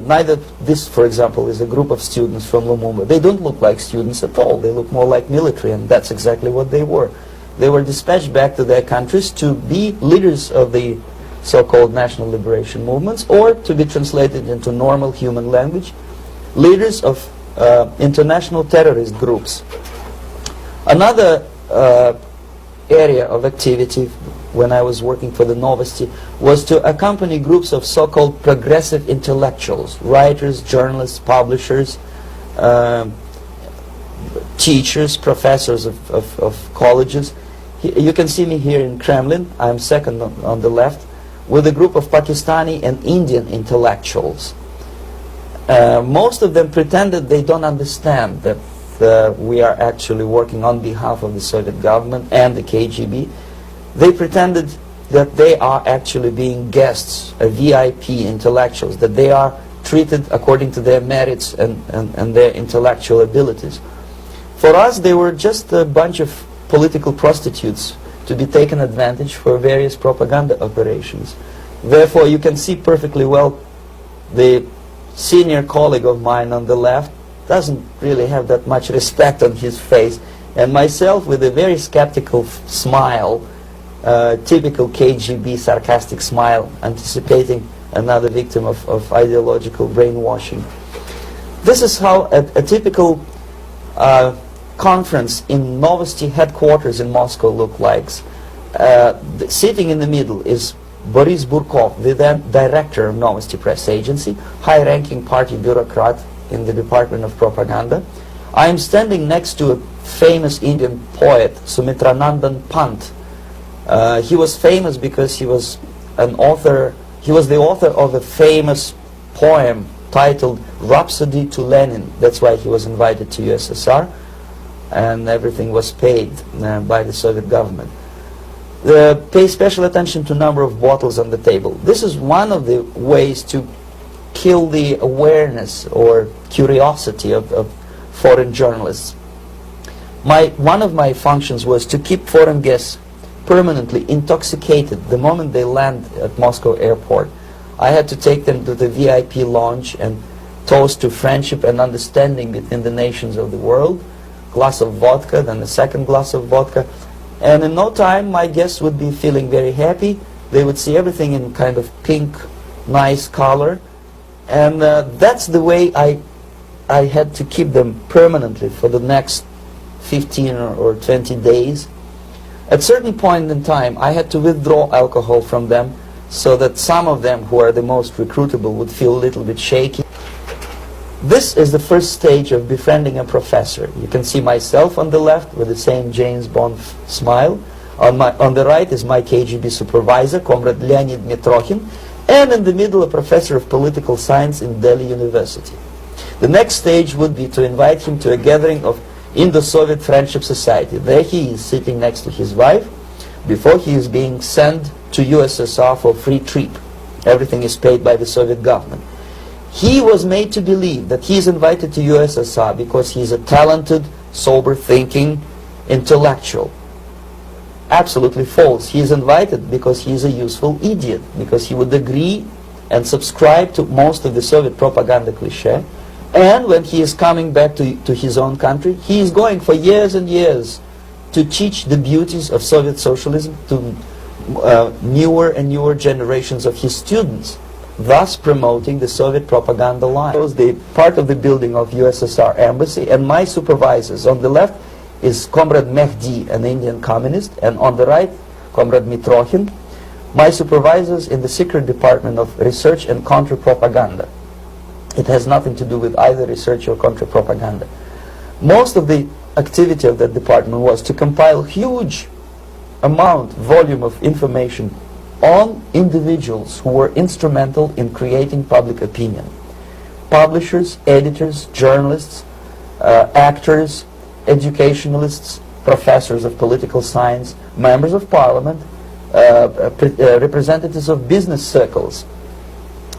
neither this, for example, is a group of students from Lumumba. They don't look like students at all. They look more like military, and that's exactly what they were. They were dispatched back to their countries to be leaders of the so-called national liberation movements, or to be translated into normal human language, leaders of international terrorist groups. Another area of activity when I was working for the Novosti was to accompany groups of so-called progressive intellectuals, writers, journalists, publishers, teachers, professors of colleges. You can see me here in Kremlin. I'm second on the left, with a group of Pakistani and Indian intellectuals. Most of them pretended they don't understand that we are actually working on behalf of the Soviet government and the KGB. They pretended that they are actually being guests, VIP intellectuals, that they are treated according to their merits and their intellectual abilities. For us, they were just a bunch of political prostitutes to be taken advantage for various propaganda operations. Therefore, you can see perfectly well the senior colleague of mine on the left doesn't really have that much respect on his face, and myself with a very skeptical smile, typical KGB sarcastic smile, anticipating another victim of ideological brainwashing. This is how a typical conference in Novosti headquarters in Moscow looked like. Sitting in the middle is Boris Burkov, the then director of Novosti Press Agency, high-ranking party bureaucrat in the Department of Propaganda. I am standing next to a famous Indian poet, Sumitranandan Pant. He was famous because he was an author. He was the author of a famous poem titled Rhapsody to Lenin. That's why he was invited to USSR, and everything was paid by the Soviet government. Pay special attention to number of bottles on the table. This is one of the ways to kill the awareness or curiosity of foreign journalists. One of my functions was to keep foreign guests permanently intoxicated the moment they land at Moscow airport. I had to take them to the VIP lounge and toast to friendship and understanding between the nations of the world. Glass of vodka, then a second glass of vodka. And in no time, my guests would be feeling very happy. They would see everything in kind of pink, nice color. And that's the way I had to keep them permanently for the next 15 or 20 days. At certain point in time, I had to withdraw alcohol from them so that some of them who are the most recruitable would feel a little bit shaky. This is the first stage of befriending a professor. You can see myself on the left with the same James Bond smile. On the right is my KGB supervisor, Comrade Leonid Mitrokhin, and in the middle a professor of political science in Delhi University. The next stage would be to invite him to a gathering of Indo-Soviet Friendship Society. There he is sitting next to his wife before he is being sent to USSR for free trip. Everything is paid by the Soviet government. He was made to believe that he is invited to USSR because he is a talented, sober-thinking intellectual. Absolutely false. He is invited because he is a useful idiot, because he would agree and subscribe to most of the Soviet propaganda cliché. And when he is coming back to his own country, he is going for years and years to teach the beauties of Soviet socialism to newer and newer generations of his students, thus promoting the Soviet propaganda line. It was the part of the building of USSR embassy, and my supervisors on the left is Comrade Mehdi, an Indian communist, and on the right, Comrade Mitrokhin. My supervisors in the secret department of research and counter-propaganda. It has nothing to do with either research or counter-propaganda. Most of the activity of that department was to compile huge volume of information on individuals who were instrumental in creating public opinion. Publishers, editors, journalists, actors, educationalists, professors of political science, members of parliament, representatives of business circles.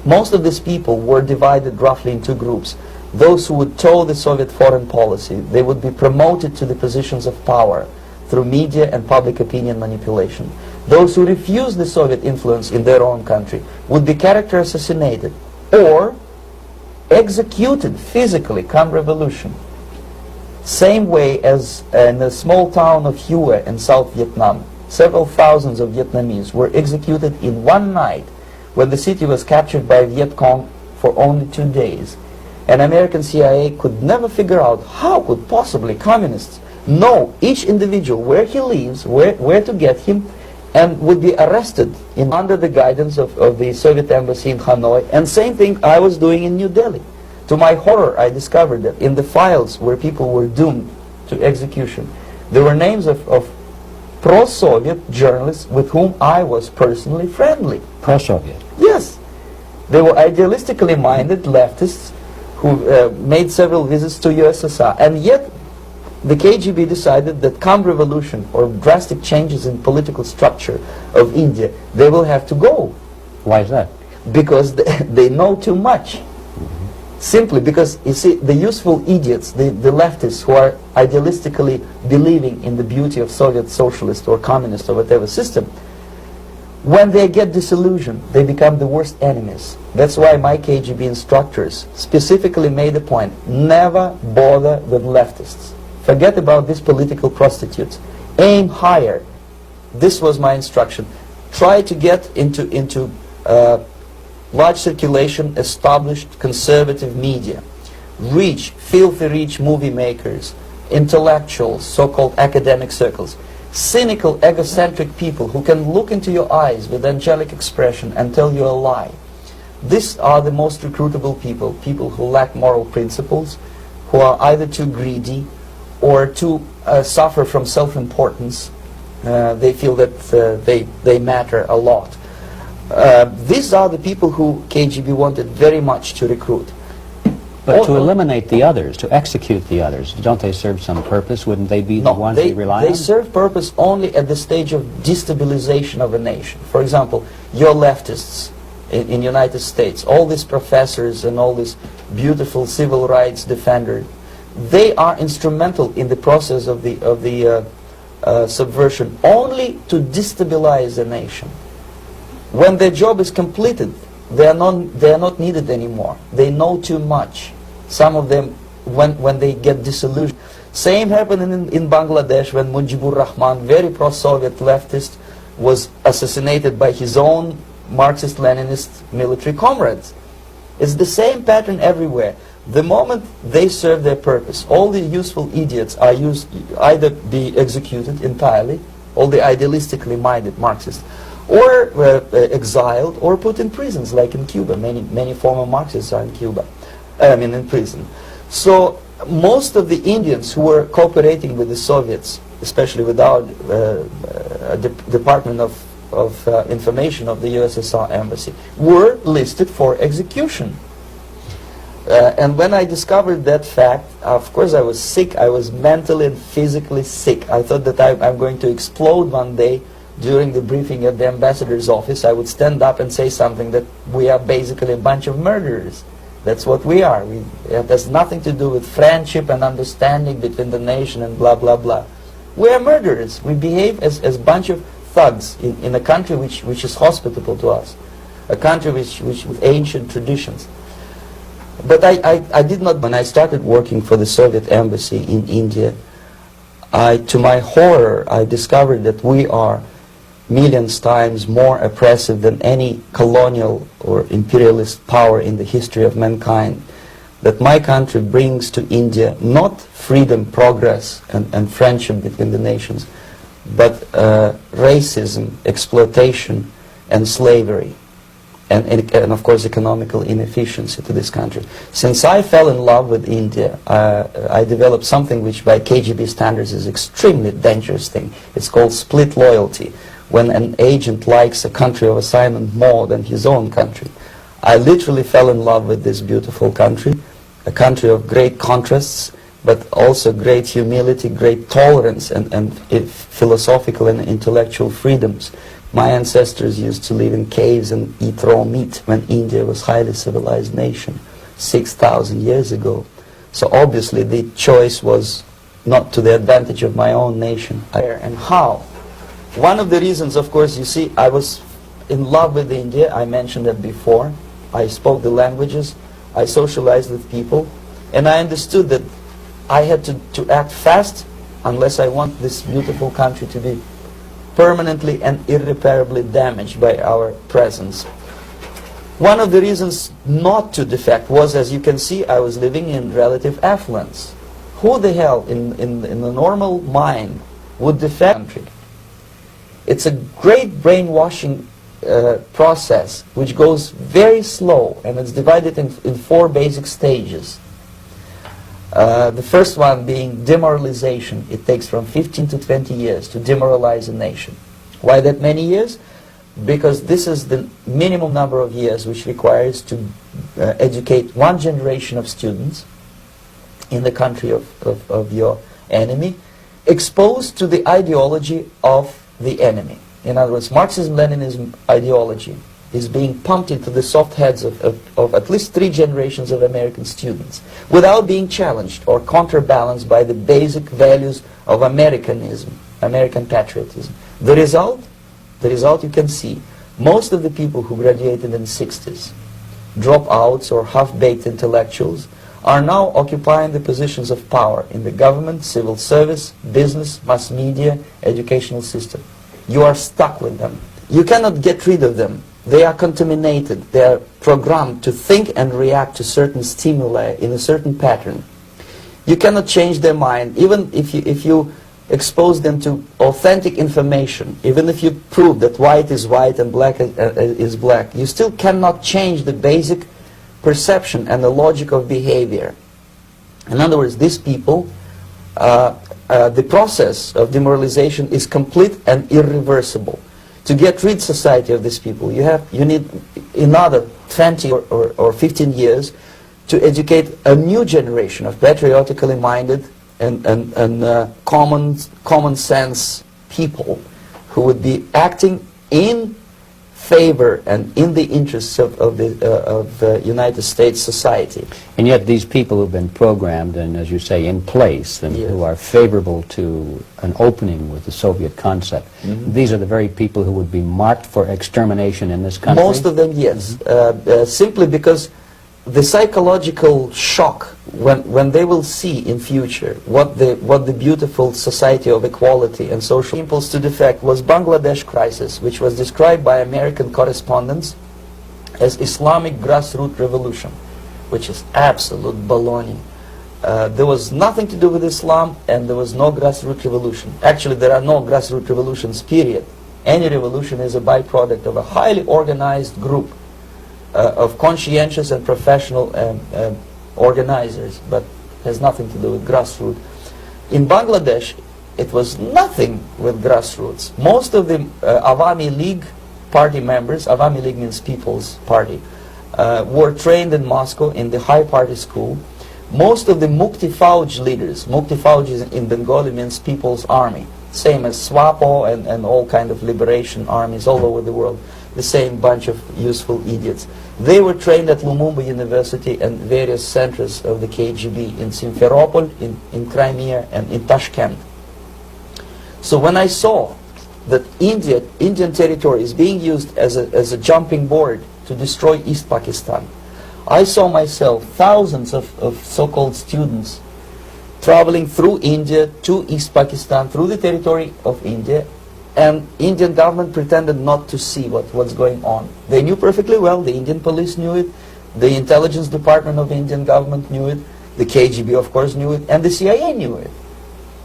Most of these people were divided roughly in two groups. Those who would toe the Soviet foreign policy, they would be promoted to the positions of power through media and public opinion manipulation. Those who refused the Soviet influence in their own country would be character assassinated or executed physically come revolution. Same way as in the small town of Hue in South Vietnam, several thousands of Vietnamese were executed in one night when the city was captured by Viet Cong for only 2 days. And American CIA could never figure out how could possibly communists know each individual, where he lives, where to get him, and would be arrested under the guidance of the Soviet embassy in Hanoi. And same thing I was doing in New Delhi. To my horror, I discovered that in the files where people were doomed to execution, there were names of pro-Soviet journalists with whom I was personally friendly. Pro-Soviet? Yes. They were idealistically minded leftists who made several visits to USSR, and yet the KGB decided that come revolution or drastic changes in political structure of India, they will have to go. Why is that? Because they know too much. Simply because, you see, the useful idiots, the leftists who are idealistically believing in the beauty of Soviet socialist or communist or whatever system, when they get disillusioned, they become the worst enemies. That's why my KGB instructors specifically made a point, never bother with leftists. Forget about these political prostitutes. Aim higher. This was my instruction. Try to get into large circulation, established conservative media. Reach, filthy rich movie makers, intellectuals, so-called academic circles. Cynical, egocentric people who can look into your eyes with angelic expression and tell you a lie. These are the most recruitable people, people who lack moral principles, who are either too greedy or too suffer from self-importance. They feel that they matter a lot. These are the people who KGB wanted very much to recruit. But to eliminate the others, to execute the others, don't they serve some purpose? Wouldn't they be the ones they rely on? They serve purpose only at the stage of destabilization of a nation. For example, your leftists in United States, all these professors and all these beautiful civil rights defenders, they are instrumental in the process of the subversion only to destabilize a nation. When their job is completed, they are not needed anymore. They know too much. Some of them, when they get disillusioned. Same happened in Bangladesh when Mujibur Rahman, very pro-Soviet leftist, was assassinated by his own Marxist-Leninist military comrades. It's the same pattern everywhere. The moment they serve their purpose, all the useful idiots are either be executed entirely, all the idealistically minded Marxists, or exiled or put in prisons, like in Cuba. Many former Marxists are in Cuba, in prison. So most of the Indians who were cooperating with the Soviets, especially with our Department of Information of the USSR Embassy, were listed for execution. And when I discovered that fact, of course I was sick. I was mentally and physically sick. I thought that I'm going to explode one day. During the briefing at the ambassador's office, I would stand up and say something that we are basically a bunch of murderers. That's what we are. It has nothing to do with friendship and understanding between the nation and blah, blah, blah. We are murderers. We behave as a bunch of thugs in a country which is hospitable to us, a country which with ancient traditions. But I did not, when I started working for the Soviet embassy in India, to my horror, I discovered that we are millions times more oppressive than any colonial or imperialist power in the history of mankind. That my country brings to India not freedom, progress, and friendship between the nations, but racism, exploitation, and slavery, and of course economical inefficiency to this country. Since I fell in love with India, I developed something which by KGB standards is extremely dangerous thing. It's called split loyalty. When an agent likes a country of assignment more than his own country. I literally fell in love with this beautiful country, a country of great contrasts, but also great humility, great tolerance, and philosophical and intellectual freedoms. My ancestors used to live in caves and eat raw meat when India was a highly civilized nation 6,000 years ago. So obviously the choice was not to the advantage of my own nation. And how? One of the reasons, of course, you see, I was in love with India. I mentioned that before. I spoke the languages. I socialized with people, and I understood that I had to act fast unless I want this beautiful country to be permanently and irreparably damaged by our presence. One of the reasons not to defect was, as you can see, I was living in relative affluence. Who the hell in the normal mind would defect? It's a great brainwashing process which goes very slow, and it's divided in 4 basic stages. The first one being demoralization. It takes from 15 to 20 years to demoralize a nation. Why that many years? Because this is the minimum number of years which requires to educate 1 generation of students in the country of your enemy, exposed to the ideology of the enemy. In other words, Marxism-Leninism ideology is being pumped into the soft heads of at least 3 generations of American students without being challenged or counterbalanced by the basic values of Americanism, American patriotism. The result you can see. Most of the people who graduated in the 60s, dropouts or half-baked intellectuals, are now occupying the positions of power in the government, civil service, business, mass media, educational system. You are stuck with them. You cannot get rid of them. They are contaminated. They are programmed to think and react to certain stimuli in a certain pattern. You cannot change their mind, even if you expose them to authentic information, even if you prove that white is white and black is black. You still cannot change the basic perception and the logic of behavior. In other words, these people, the process of demoralization is complete and irreversible. To get rid society of these people, you need another 20 or 15 years to educate a new generation of patriotically minded and common sense people who would be acting in favor and in the interests of the United States society. And yet these people who've been programmed and, as you say, in place, and Yes. who are favorable to an opening with the Soviet concept, these are the very people who would be marked for extermination in this country? Most of them, yes. Simply because the psychological shock when they will see in future what the beautiful society of equality and social impulse to defect was Bangladesh crisis, which was described by American correspondents as Islamic grassroots revolution, which is absolute baloney. There was nothing to do with Islam, and there was no grassroots revolution. Actually, there are no grassroots revolutions, period. Any revolution is a byproduct of a highly organized group of conscientious and professional organizers, but has nothing to do with grassroots. In Bangladesh, it was nothing with grassroots. Most of the Awami League party members, Awami League means People's Party, were trained in Moscow in the high party school. Most of the Mukti Fauj leaders, Mukti Fauj in Bengali means People's Army, same as SWAPO and all kind of liberation armies all over the world, the same bunch of useful idiots. They were trained at Lumumba University and various centers of the KGB in Simferopol, in Crimea, and in Tashkent. So when I saw that Indian territory is being used as a jumping board to destroy East Pakistan, I saw myself thousands of so-called students traveling through India to East Pakistan, through the territory of India, and Indian government pretended not to see what's going on. They knew perfectly well, the Indian police knew it, the intelligence department of the Indian government knew it, the KGB of course knew it, and the CIA knew it.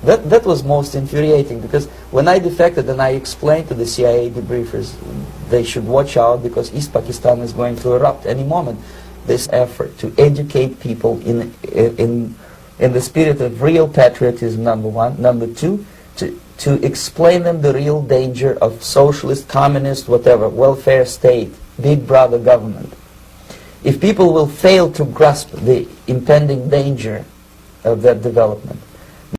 That was most infuriating, because when I defected and I explained to the CIA debriefers they should watch out because East Pakistan is going to erupt any moment, this effort to educate people in the spirit of real patriotism, number one. Number two, to explain them the real danger of socialist, communist, whatever, welfare state, big brother government. If people will fail to grasp the impending danger of that development,